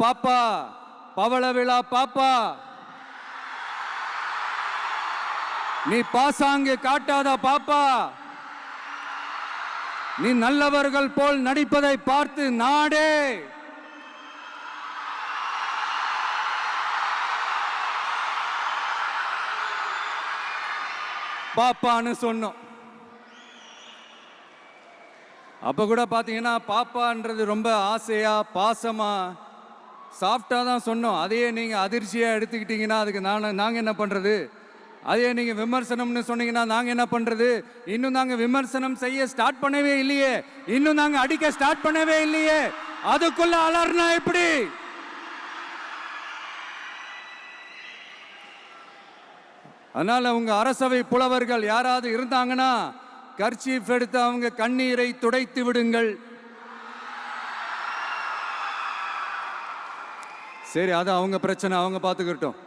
பாப்பா, பவள விழா பாப்பா, நீ பாசாங்கு காட்டாத பாப்பா, நீ நல்லவர்கள் போல் நடிப்பதை பார்த்து நாடே பாப்பான்னு சொன்னோம். அப்ப கூட பாத்தீங்கன்னா பாப்பான்றது ரொம்ப ஆசையா பாசமா சாஃப்டா தான் சொன்னோம். அதையே நீங்க அதிர்ச்சியா எடுத்துக்கிட்டீங்கன்னா அதுக்கு நாங்க என்ன பண்றது? அதே நீங்க விமர்சனம்னு சொன்னீங்கன்னா நாங்க என்ன பண்றது? இன்னும் நாங்க விமர்சனம் செய்ய ஸ்டார்ட் பண்ணவே இல்லையே, இன்னும் நாங்க அடிக்க ஸ்டார்ட் பண்ணவே இல்லையே, அதுக்குள்ள அலர்னா எப்படி? அதனால உங்க அரசவை புலவர்கள் யாராவது இருந்தாங்கன்னா கர்ச்சீஃப் எடுத்து அவங்க கண்ணீரை துடைத்து விடுங்கள். சரி, அது அவங்க பிரச்சனை, அவங்க பார்த்துக்கிட்டோம்.